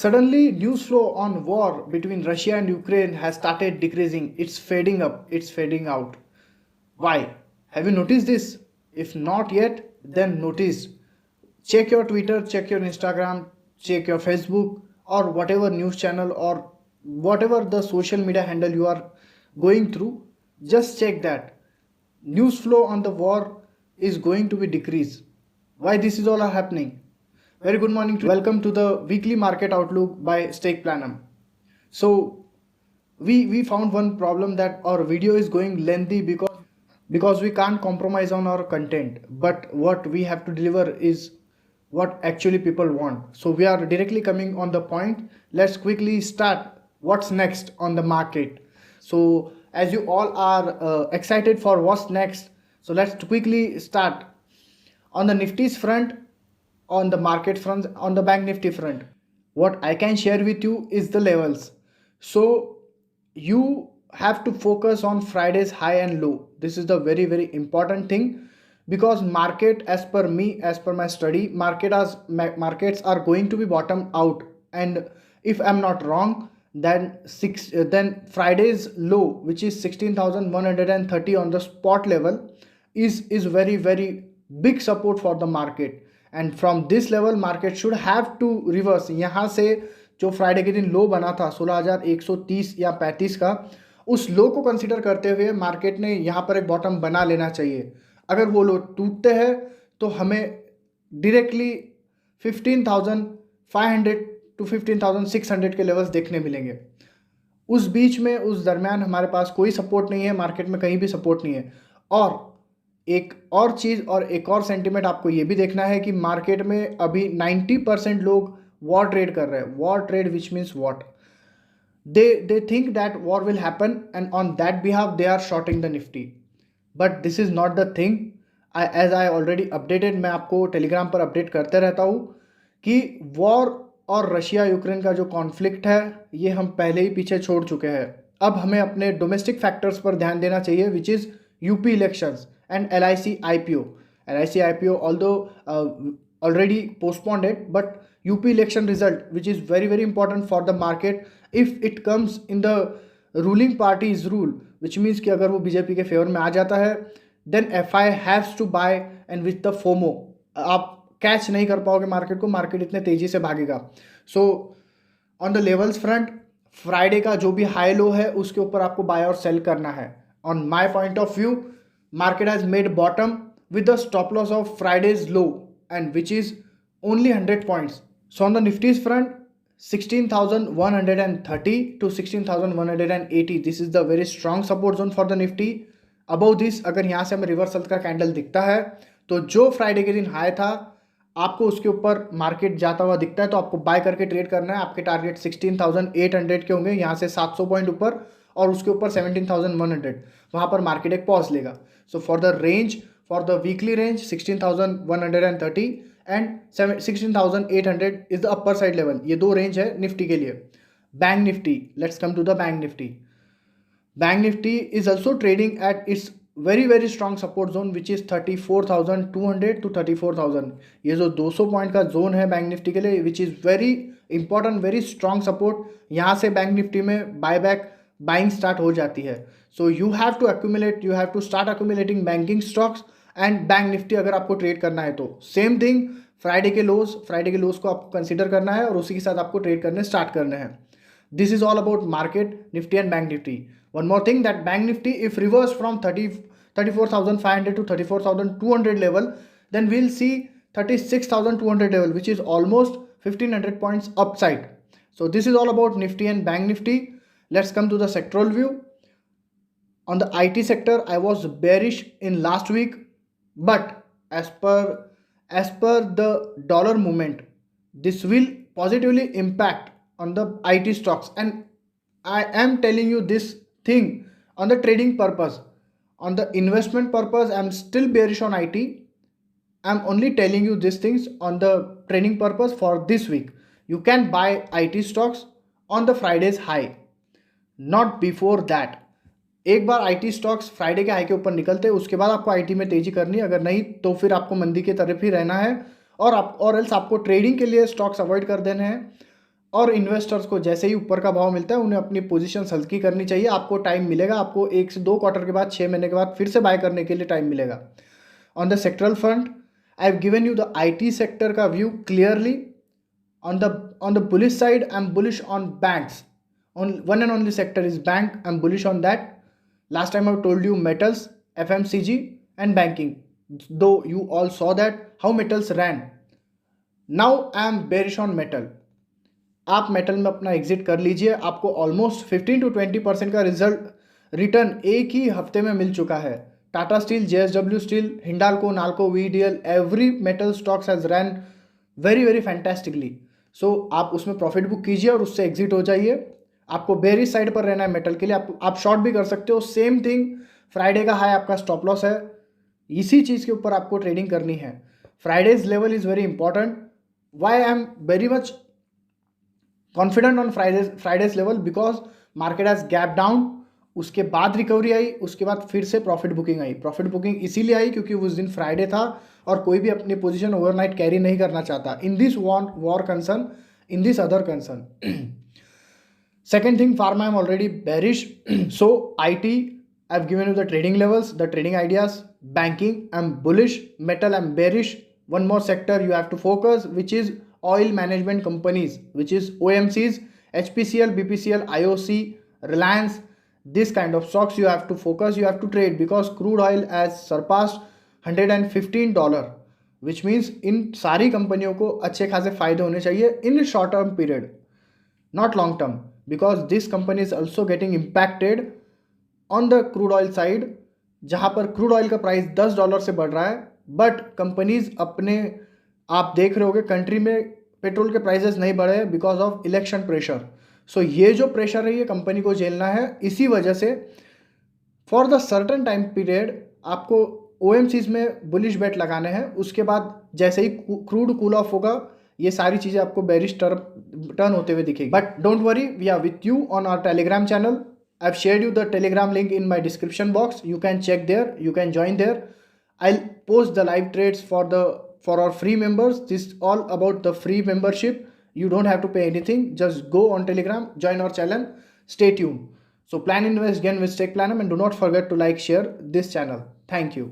Suddenly, news flow on war between Russia and Ukraine has started decreasing. It's fading up, it's fading out. Why? Have you noticed this? If not yet, then notice. Check your Twitter, check your Instagram, check your Facebook, or whatever news channel or whatever the social media handle you are going through. Just check that. News flow on the war is going to be decreased. Why this is all are happening? Very good morning to welcome to the weekly market outlook by Stake Planum. So we found one problem that our video is going lengthy because we can't compromise on our content, but what we have to deliver is what actually people want. So we are directly coming on the point. Let's quickly start what's next on the market. So as you all are excited for what's next, so let's quickly start on the Nifty's front, on the market front, on the bank Nifty front. What I can share with you is the levels. So you have to focus on Friday's high and low. This is the very important thing, because market, as per me, as per my study, markets are going to be bottom out, and if I'm not wrong, then Friday's low, which is 16,130 on the spot level, is very big support for the market. And from this level market should have to reverse. यहाँ से जो Friday के दिन लो बना था 16,130 या 35 का, उस लो को कंसीडर करते हुए मार्केट ने यहाँ पर एक बॉटम बना लेना चाहिए. अगर वो लो टूटते हैं तो हमें डायरेक्टली 15,500 टू 15,600 के लेवल्स देखने मिलेंगे. उस बीच में, उस दरमियान हमारे पास कोई सपोर्ट नहीं है, मार्केट में कहीं भी सपोर्ट नहीं है. और एक और चीज़ और एक और सेंटिमेंट आपको ये भी देखना है कि मार्केट में अभी 90% लोग वॉर ट्रेड कर रहे हैं. War trade which means what, they think that war will happen, and on that behalf they are shorting the Nifty. But this is not the thing. As I already updated, मैं आपको Telegram पर update करते रहता हूँ कि war और Russia Ukraine का जो कॉन्फ्लिक्ट है ये हम पहले ही पीछे छोड़ चुके हैं. अब हमें अपने डोमेस्टिक फैक्टर्स पर ध्यान देना चाहिए, which is UP elections and LIC IPO. LIC IPO, although already postponed it, but UP election result, which is very important for the market, if it comes in the ruling party's rule, which means कि अगर वो BJP के favour में आ जाता है, then FI has to buy, and with the FOMO आप catch नहीं कर पाओगे मार्केट को, मार्केट इतने तेजी से भागेगा. So on the levels front, Friday का जो भी हाई लो है उसके ऊपर आपको बाय और सेल करना है. On my point of view, market has made bottom with the stop loss of Friday's low, and which is only 100 points. So on the Nifty's front, 16,130 to 16,180, this is the very strong support zone for the Nifty. Above this, अगर यहाँ से हमें reversal का candle दिखता है तो जो Friday के दिन हाई था, आपको उसके ऊपर मार्केट जाता हुआ दिखता है तो आपको बाय करके ट्रेड करना है. आपके टारगेट 16,800 के होंगे, यहाँ से 700 पॉइंट ऊपर, और उसके ऊपर 17,100, वहाँ पर मार्केट एक पॉज लेगा. So for the range, for the weekly range, 16,130 and 16,800 is the upper side level. ये दो रेंज है निफ्टी के लिए. Bank Nifty, let's come to the bank Nifty. Bank Nifty is also trading at its very strong support zone, which is 34,200 to 34,000. ये जो 200 point का zone है bank Nifty के लिए, which is very important, very strong support. यहाँ से बैंक निफ्टी में बाइंग स्टार्ट हो जाती है. So you have to accumulate, you have to start accumulating banking stocks and bank Nifty अगर आपको ट्रेड करना है तो. सेम थिंग फ्राइडे के लोज को आपको कंसीडर करना है और उसी के साथ आपको ट्रेड करने स्टार्ट करने हैं. This is all about market, Nifty and bank Nifty. One more thing, that bank Nifty if reverse from 34,500 to 34,200 level, then we'll see 36,200 level, which is almost 1,500 points upside. So this is all about Nifty and Bank Nifty. Let's come to the sectoral view. On the IT sector, I was bearish in last week, but as per the dollar movement, this will positively impact on the IT stocks, and I am telling you this thing on the trading purpose. On the investment purpose, I'm still bearish on IT. I'm only telling you these things on the trading purpose for this week. You can buy IT stocks on the Friday's high, not before that. एक बार IT stocks Friday के high के ऊपर निकलते हैं, उसके बाद आपको IT में तेजी करनी है. अगर नहीं तो फिर आपको मंदी की तरफ ही रहना है, और एल्स आपको ट्रेडिंग के लिए स्टॉक्स अवॉइड कर देने हैं. और इन्वेस्टर्स को जैसे ही ऊपर का भाव मिलता है उन्हें अपनी पोजीशन हल्की करनी चाहिए। आपको टाइम मिलेगा, आपको 1 से 2 क्वार्टर के बाद 6 महीने के बाद फिर से बाय करने के लिए टाइम मिलेगा। On the sectoral front I have given you the IT sector का व्यू clearly. On the bullish side, I'm bullish on banks. On one and only sector is bank. I'm bullish on that. Last time I told you metals, FMCG and banking. Though you all saw that how metals ran. Now I am bearish on metal. आप metal में अपना exit कर लीजिए। आपको almost 15 to 20% का return एक ही हफ्ते में मिल चुका है। Tata steel, JSW steel, Hindalco, Nalco, VDL, every metal stocks has run very very fantastically. So आप उसमें प्रॉफिट बुक कीजिए और उससे एग्जिट हो जाइए। आपको बेरिश साइड पर रहना है मेटल के लिए। आप शॉर्ट भी कर सकते हो। सेम थिंग, फ्राइडे का हाई आपका स्टॉप लॉस है। इसी चीज़ के ऊपर आपको ट्रेडिंग करनी है। Friday's level is very important. Why I am very much confident on Friday's level? Because market has gap down, उसके बाद रिकवरी आई, उसके बाद फिर से प्रॉफिट बुकिंग आई। प्रॉफिट बुकिंग इसीलिए आई क्योंकि उस दिन फ्राइडे था और कोई भी अपनी पोजीशन ओवरनाइट कैरी नहीं करना चाहता in this war concern, in this other concern. Second thing, pharma I'm already bearish. So IT, I've given you the trading levels, the trading ideas. Banking, I'm bullish. Metal, I'm bearish. One more sector you have to focus, which is oil management companies, which is OMCs, HPCL, BPCL, IOC, Reliance. This kind of stocks you have to focus, you have to trade, because crude oil has surpassed $115, which means इन सारी कंपनियों को अच्छे खासे फायदे होने चाहिए in short term period, not long term, because this company is also getting impacted on the crude oil side, जहाँ पर क्रूड ऑयल का प्राइस $10 से बढ़ रहा है, बट कंपनीज अपने, आप देख रहे होगे कंट्री में पेट्रोल के प्राइसेस नहीं बढ़े बिकॉज ऑफ इलेक्शन प्रेशर। सो ये जो प्रेशर है ये कंपनी को झेलना है। इसी वजह से for the certain time period आपको OMCs में बुलिश बेट लगाने हैं। उसके बाद जैसे ही क्रूड कूल ऑफ होगा ये सारी चीज़ें आपको बेरिश टर्न होते हुए दिखेगी। But don't worry, we are with you on our Telegram channel. I have shared you the Telegram link in my description box. You can check there, you can join there. I'll post the live trades for our free members. This is all about the free membership. You don't have to pay anything. Just go on Telegram, join our channel, stay tuned. So plan, invest, gain with Stake Planum, and do not forget to like, share this channel. Thank you.